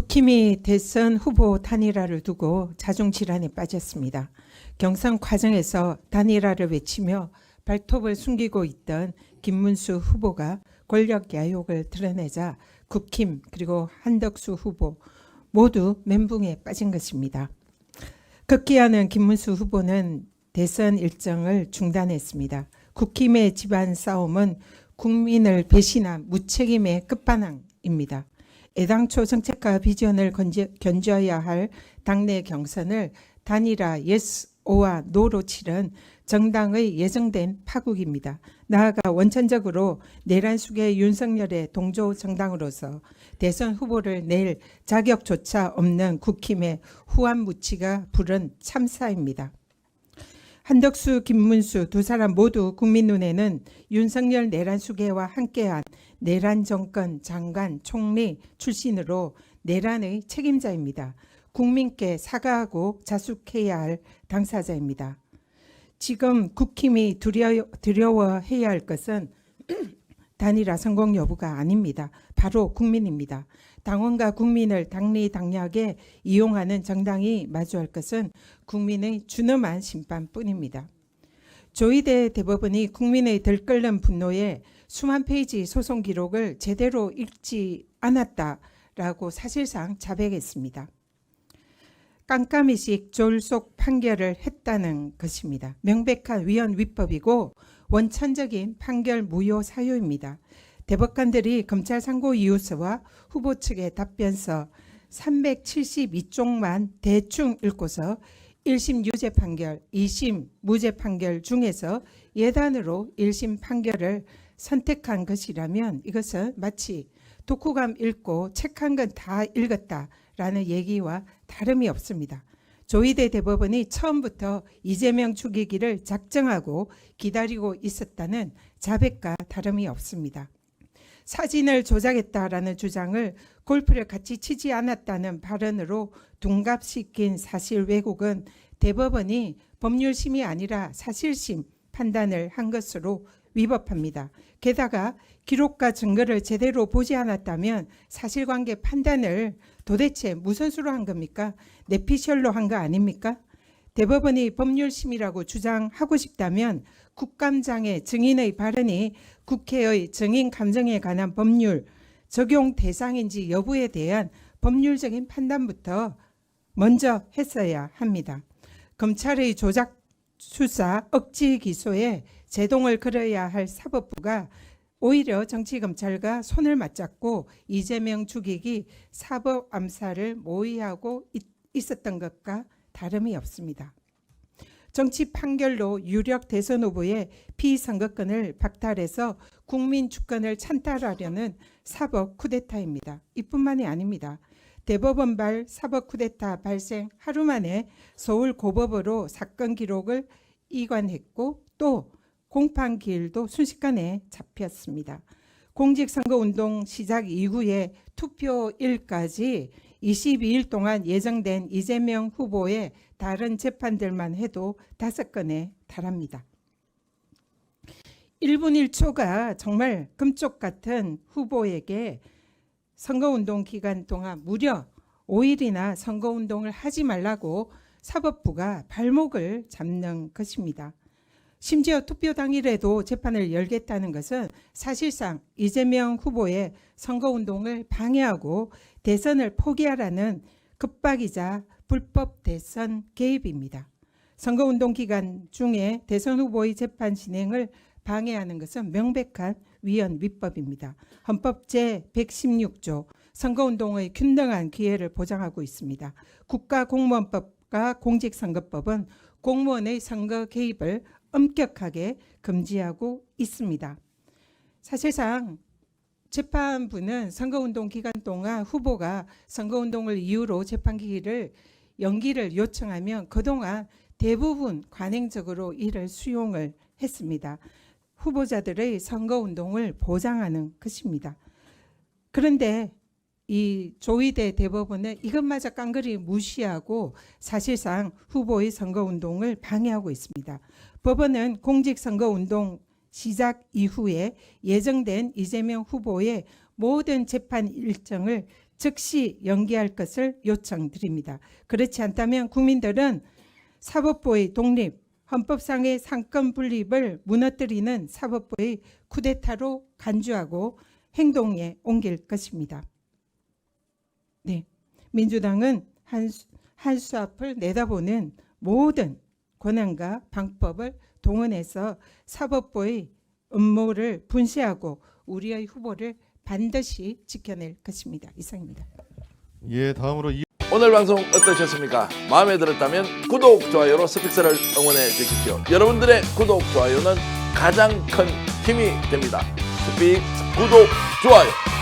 국힘이 대선 후보 단일화를 두고 자중질환에 빠졌습니다. 경선 과정에서 단일화를 외치며 발톱을 숨기고 있던 김문수 후보가 권력 야욕을 드러내자 국힘 그리고 한덕수 후보 모두 멘붕에 빠진 것입니다. 급기야는 김문수 후보는 대선 일정을 중단했습니다. 국힘의 집안 싸움은 국민을 배신한 무책임의 끝판왕입니다. 애당초 정책과 비전을 견져야 할 당내 경선을 단일화 yes, 오와 no로 치른 정당의 예정된 파국입니다. 나아가 원천적으로 내란숙의 윤석열의 동조 정당으로서 대선 후보를 낼 자격조차 없는 국힘의 후한무치가 부른 참사입니다. 한덕수, 김문수 두 사람 모두 국민 눈에는 윤석열 내란 수계와 함께한 내란 정권 장관 총리 출신으로 내란의 책임자입니다. 국민께 사과하고 자숙해야 할 당사자입니다. 지금 국힘이 두려워해야 할 것은 단일화 성공 여부가 아닙니다. 바로 국민입니다. 당원과 국민을 당리당략에 이용하는 정당이 마주할 것은 국민의 준엄한 심판뿐입니다. 조희대 대법원이 국민의 들끓는 분노에 수만 페이지 소송 기록을 제대로 읽지 않았다라고 사실상 자백했습니다. 깜깜이식 졸속 판결을 했다는 것입니다. 명백한 위헌 위법이고 원천적인 판결 무효 사유입니다. 대법관들이 검찰 상고 이유서와 후보 측의 답변서 372쪽만 대충 읽고서 1심 유죄 판결, 2심 무죄 판결 중에서 예단으로 1심 판결을 선택한 것이라면 이것은 마치 독후감 읽고 책 한 권 다 읽었다라는 얘기와 다름이 없습니다. 조희대 대법원이 처음부터 이재명 죽이기를 작정하고 기다리고 있었다는 자백과 다름이 없습니다. 사진을 조작했다라는 주장을 골프를 같이 치지 않았다는 발언으로 둔갑시킨 사실 왜곡은 대법원이 법률심이 아니라 사실심 판단을 한 것으로 위법합니다. 게다가 기록과 증거를 제대로 보지 않았다면 사실관계 판단을 도대체 무슨 수로 한 겁니까? 내피셜로 한 거 아닙니까? 대법원이 법률심이라고 주장하고 싶다면 국감장의 증인의 발언이 국회의 증인 감정에 관한 법률 적용 대상인지 여부에 대한 법률적인 판단부터 먼저 했어야 합니다. 검찰의 조작 수사 억지 기소에 제동을 걸어야 할 사법부가 오히려 정치검찰과 손을 맞잡고 이재명 죽이기 사법 암살을 모의하고 있었던 것과 다름이 없습니다. 정치 판결로 유력 대선 후보의 피선거권을 박탈해서 국민 주권을 찬탈하려는 사법 쿠데타입니다. 이뿐만이 아닙니다. 대법원발 사법 쿠데타 발생 하루 만에 서울 고법으로 사건 기록을 이관했고 또 공판 기일도 순식간에 잡혔습니다. 공직선거운동 시작 이후에 투표일까지 22일 동안 예정된 이재명 후보의 다른 재판들만 해도 5건에 달합니다. 1분 1초가 정말 금쪽 같은 후보에게 선거운동 기간 동안 무려 5일이나 선거운동을 하지 말라고 사법부가 발목을 잡는 것입니다. 심지어 투표 당일에도 재판을 열겠다는 것은 사실상 이재명 후보의 선거운동을 방해하고 대선을 포기하라는 급박이자 불법 대선 개입입니다. 선거운동 기간 중에 대선 후보의 재판 진행을 방해하는 것은 명백한 위헌 위법입니다. 헌법 제116조 선거운동의 균등한 기회를 보장하고 있습니다. 국가공무원법과 공직선거법은 공무원의 선거 개입을 엄격하게 금지하고 있습니다. 사실상 재판부는 선거운동 기간 동안 후보가 선거운동을 이유로 재판기일을 연기를 요청하면 그동안 대부분 관행적으로 이를 수용을 했습니다. 후보자들의 선거운동을 보장하는 것입니다. 그런데 이 조희대 대법원은 이것마저 깡그리 무시하고 사실상 후보의 선거운동을 방해하고 있습니다. 법원은 공직선거운동 시작 이후에 예정된 이재명 후보의 모든 재판 일정을 즉시 연기할 것을 요청드립니다. 그렇지 않다면 국민들은 사법부의 독립, 헌법상의 상권 분립을 무너뜨리는 사법부의 쿠데타로 간주하고 행동에 옮길 것입니다. 네, 민주당은 한수 앞을 내다보는 모든 권한과 방법을 동원해서 사법부의 음모를 분쇄하고 우리의 후보를 반드시 지켜낼 것입니다. 이상입니다. 예, 다음으로 오늘 방송 어떠셨습니까? 마음에 들었다면 구독, 좋아요로 스픽스를 응원해 주십시오. 여러분들의 구독, 좋아요는 가장 큰 힘이 됩니다. 스픽스 구독, 좋아요.